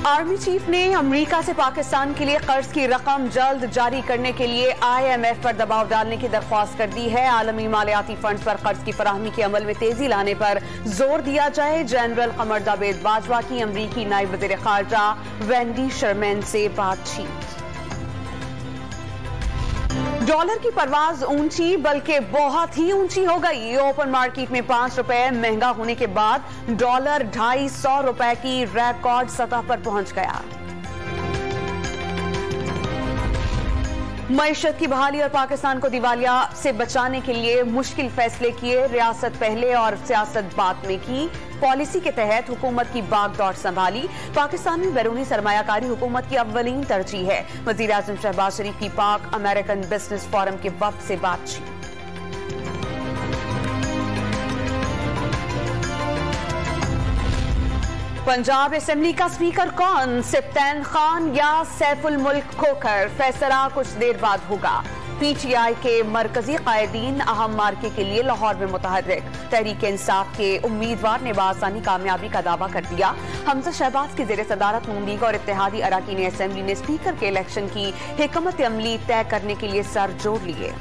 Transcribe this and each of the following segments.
Army chief ने America से पाकिस्तान के लिए कर्ज की रकम जल्द जारी करने के लिए IMF पर दबाव डालने की दरख्वास्त कर दी है। आलमी मालियाती फंड्स पर कर्ज की फराहमी के अमल में तेजी लाने पर जोर दिया जाए। जनरल कमर जावेद बाजवा की अमरीकी नायब वज़ीर खारजा वेंडी शर्मैन से बातचीत। डॉलर की परवाज ऊंची बल्कि बहुत ही ऊंची हो गई। ओपन मार्केट में 5 रुपए महंगा होने के बाद डॉलर 250 रुपए की रिकॉर्ड सतह पर पहुंच गया। मईशत की बहाली और पाकिस्तान को दिवालिया से बचाने के लिए मुश्किल फैसले किए। रियासत पहले और सियासत बाद में की पॉलिसी के तहत हुकूमत की बागडोर संभाली। पाकिस्तान में बैरूनी सरमायाकारी हुकूमत की अव्वलीन तरजीह है। वजीर आजम शहबाज शरीफ की पाक अमेरिकन बिजनेस फोरम के वफ्द से बातचीत। पंजाब असेंबली का स्पीकर कौन, सिफ्तैन खान या सैफुल मुल्क खोखर, फैसला कुछ देर बाद होगा। PTI के मरकजी कायदीन अहम मार्के के लिए लाहौर में मुतहर्रिक। तहरीक इंसाफ के उम्मीदवार ने बासानी कामयाबी का दावा कर दिया। हमजा शहबाज की जेर सदारत नून लीग और इत्तेहादी अरकान असेंबली ने स्पीकर के इलेक्शन की हिकमत अमली तय करने के लिए सर जोड़ लिए।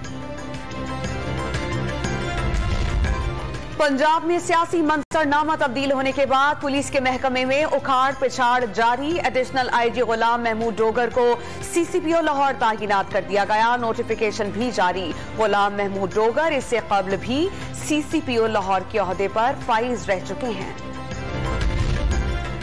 पंजाब में सियासी मंजरनामा तब्दील होने के बाद पुलिस के महकमे में उखाड़ पिछाड़ जारी। एडिशनल IG गुलाम महमूद डोगर को CCPO लाहौर तैनात कर दिया गया। नोटिफिकेशन भी जारी। गुलाम महमूद डोगर इससे कबल भी CCPO लाहौर के ओहदे पर फाइज रह चुके हैं।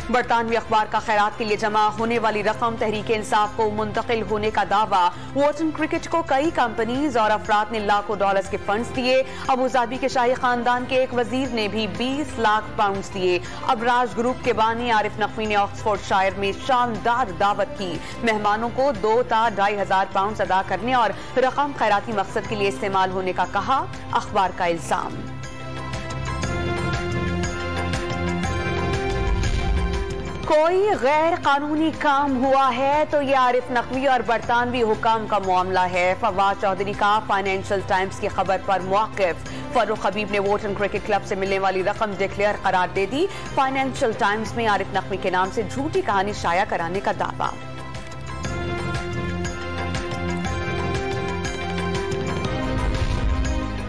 बरतानवी अखबार का खैरात के लिए जमा होने वाली रकम तहरीक इंसाफ को मुंतकिल होने का दावा। वोटन क्रिकेट को कई कंपनीज और अफराद ने लाखों डॉलर्स के फंड्स दिए। अबूधाबी के शाही खानदान के एक वजीर ने भी 20 लाख पाउंड दिए। अबराज ग्रुप के बानी आरिफ नकवी ने ऑक्सफोर्ड शायर में शानदार दावत की। मेहमानों को 2 ता 2,500 पाउंड अदा करने और रकम खैराती मकसद के लिए इस्तेमाल होने का कहा। अखबार का इल्जाम। कोई गैर कानूनी काम हुआ है तो ये आरिफ नकवी और बरतानवी हुकाम का मामला है। फवाद चौधरी का फाइनेंशियल टाइम्स की खबर पर मौकिफ। फरूख हबीब ने वोटन क्रिकेट क्लब से मिलने वाली रकम डिक्लेयर करार दे दी। फाइनेंशियल टाइम्स में आरिफ नकवी के नाम से झूठी कहानी शाया कराने का दावा।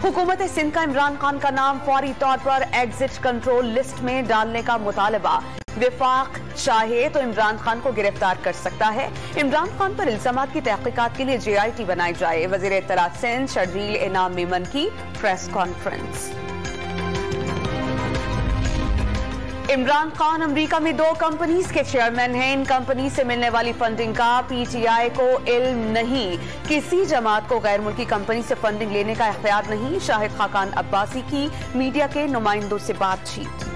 हुकूमत सिंध का इमरान खान का नाम फौरी तौर पर एग्जिट कंट्रोल लिस्ट में डालने का मुतालबा। विफाक चाहे तो इमरान खान को गिरफ्तार कर सकता है। इमरान खान पर इल्जामात की तहकीकात के लिए JIT बनाई जाए। वजीर इत्तलात सिंध शर्जील इनाम मेमन की press conference. Imran Khan America में 2 कंपनीज के चेयरमैन हैं। इन कंपनी से मिलने वाली फंडिंग का PTI को इल्म नहीं। किसी जमात को गैर मुल्की कंपनी से फंडिंग लेने का इख्तियार नहीं। शाहिद खाकान अब्बासी की मीडिया के नुमाइंदों से बातचीत।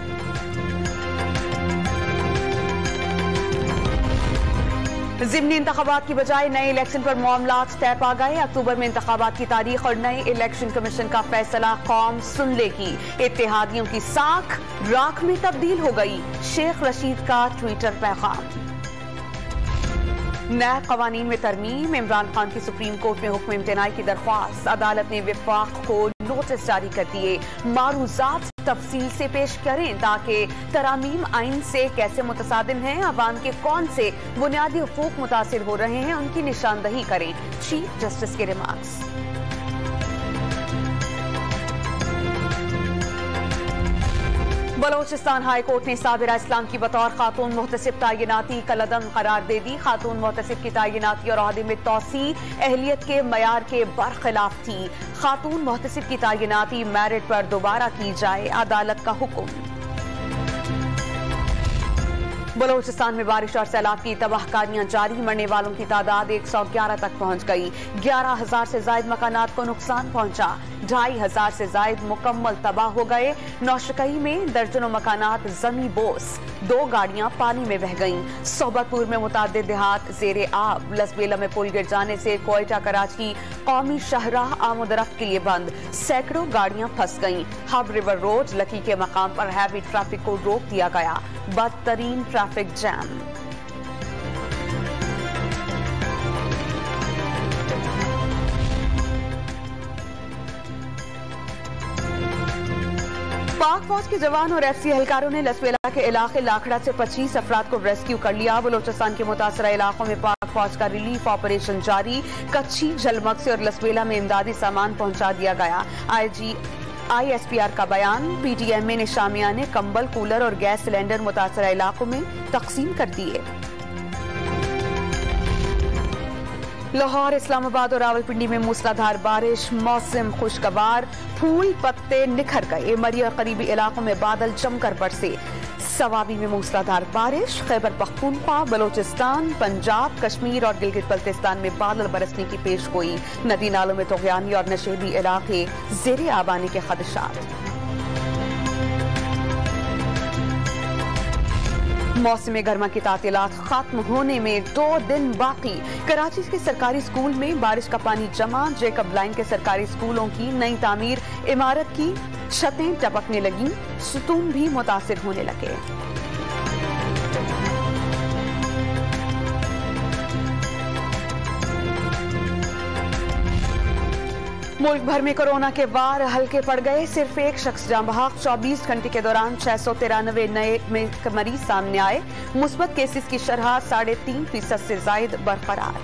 ज़िमनी इंतखाबात की बजाय नए इलेक्शन पर मामलात तय पा गए। अक्टूबर में इंतखाबात की तारीख और नए इलेक्शन कमीशन का फैसला कौम सुन लेगी। इत्तेहादियों की साख राख में तब्दील हो गई। शेख रशीद का ट्विटर पैगाम। नए कवानीन में तरमीम। इमरान खान की सुप्रीम कोर्ट में हुक्म इम्तनाई की दरख्वास्त। अदालत ने विफाक को नोटिस जारी कर दिए। मारूजात तफसील से पेश करें ताकि तरामीम आइन से कैसे मुतसादिम हैं, अवाम के कौन से बुनियादी हुकूक मुतासिर हो रहे हैं, उनकी निशानदही करें। चीफ जस्टिस के रिमार्क्स। बलोचिस्तान हाई कोर्ट ने साबिरा इस्लाम की बतौर खातून मुहतसिब तायिनाती कलअदम करार दे दी। खातून मुहतसिब की तायिनाती और ओहदे में तौसी अहलियत के मयार के बरखिलाफ थी। खातून मुहतसिब की तायिनाती मेरिट पर दोबारा की जाए। अदालत का हुक्म। बलोचिस्तान में बारिश और सैलाब की तबाहकारियां जारी। मरने वालों की तादाद 111 तक पहुंच गई। 11,000 से ज्यादा मकानात को नुकसान पहुंचा। 2,500 से ज्यादा मुकम्मल तबाह हो गए। नौशकई में दर्जनों मकानात जमी बोस। 2 गाड़ियां पानी में बह गईं। सोबतपुर में मुतादिद देहात जेरे आब। लसबेला में पुल गिर जाने से कोयटा कराची कौमी शाहराह आमदरफ्त के लिए बंद। सैकड़ों गाड़ियां फंस गईं। हब रिवर रोड लकी के मकाम पर हैवी ट्रैफिक को रोक दिया गया। बदतरीन ट्रैफिक जैम। पाक फौज के जवान और FC एहलकारों ने लसवेला के इलाके लाखड़ा से 25 अफराद को रेस्क्यू कर लिया। बलोचिस्तान के मुतासरा इलाकों में पाक फौज का रिलीफ ऑपरेशन जारी। कच्ची, झलमक्सी और लसबेला में इमदादी सामान पहुंचा दिया गया। ISPR का बयान। PTMA ने शामियाने, कंबल, कूलर और गैस सिलेंडर मुतासरा इलाकों में तकसीम कर दिए। लाहौर, इस्लामाबाद और रावलपिंडी में मूसलाधार बारिश। मौसम खुशगवार, फूल पत्ते निखर गए। मरी और करीबी इलाकों में बादल जमकर बरसे। सवाबी में मूसलाधार बारिश। खैबर पख्तूनख्वा, बलोचिस्तान, पंजाब, कश्मीर और गिलगित बल्तिस्तान में बादल बरसने की पेशगोई। नदी नालों में तुग़यानी और नशेबी इलाके ज़ेरे आबानी के खदशात। मौसम गर्मा की तातीलात खत्म होने में 2 दिन बाकी। कराची के सरकारी स्कूल में बारिश का पानी जमा। जेकब लाइन के सरकारी स्कूलों की नई तामीर। इमारत की छतें टपकने लगी, सुतून भी मुतासिर होने लगे। मुल्क भर में कोरोना के वार हल्के पड़ गए। सिर्फ एक शख्स जान बहक। 24 घंटे के दौरान 693 नए मरीज सामने आए। मुस्बत केसेस की शरह 3.5% से ज्यादा बरकरार।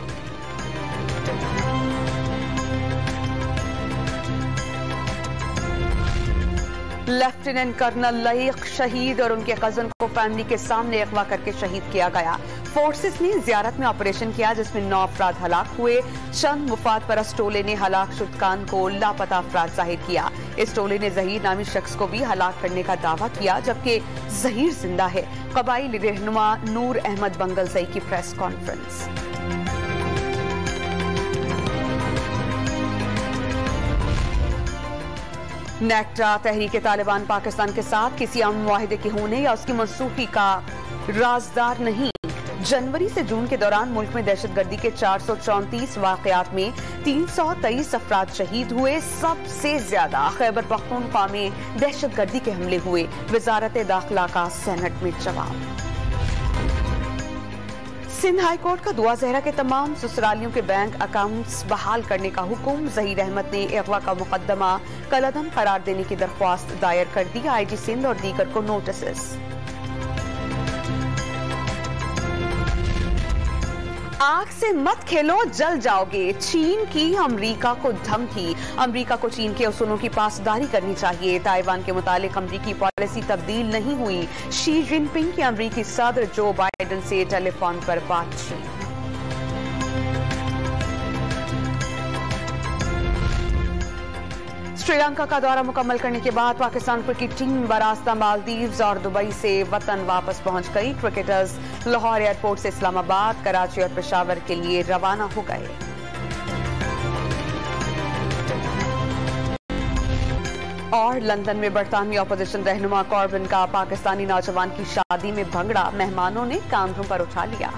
लेफ्टिनेंट कर्नल लहीक शहीद और उनके कजन को फैमिली के सामने अगवा करके शहीद किया गया। फोर्सेस ने जियारत में ऑपरेशन किया जिसमें 9 अफराद हलाक हुए। चंद मुफाद परस्त टोले ने हलाक शुदकान को लापता अफराद जाहिर किया। इस टोले ने जहीर नामी शख्स को भी हलाक करने का दावा किया जबकि जहीर जिंदा है। कबाइली रहनुमा नूर अहमद बंगलजई की प्रेस कॉन्फ्रेंस। नेक्टा तहरीक तालिबान पाकिस्तान के साथ किसी अमन मुआहिदे के होने या उसकी मनसूखी का राजदार नहीं। जनवरी से जून के दौरान मुल्क में दहशतगर्दी के 434 वाकयात में 323 अफराद शहीद हुए। सबसे ज्यादा खैबर पख्तूनख्वा में दहशतगर्दी के हमले हुए। वजारत दाखिला का सेनेट में जवाब। सिंध हाई कोर्ट का दुआ जहरा के तमाम ससुरालियों के बैंक अकाउंट्स बहाल करने का हुक्म। जहीर अहमद ने अगवा का मुकदमा कलअदम करार देने की दरख्वास्त दायर कर दी। IG सिंध और दीगर को नोटिस। आग से मत खेलो, जल जाओगे। चीन की अमरीका को धमकी। अमरीका को चीन के उसूलों की पासदारी करनी चाहिए। ताइवान के मुतालिक अमरीकी पॉलिसी तब्दील नहीं हुई। शी जिनपिंग की अमरीकी सदर जो बाइडेन से टेलीफोन पर बातचीत। श्रीलंका का दौरा मुकम्मल करने के बाद पाकिस्तान क्रिकेट टीम बरास्ता मालदीव्स और दुबई से वतन वापस पहुंच गई। क्रिकेटर्स लाहौर एयरपोर्ट से इस्लामाबाद, कराची और पेशावर के लिए रवाना हो गए। और लंदन में बरतानवी अपोजिशन रहनुमा कॉर्बिन का पाकिस्तानी नौजवान की शादी में भंगड़ा। मेहमानों ने कांधों पर उठा लिया।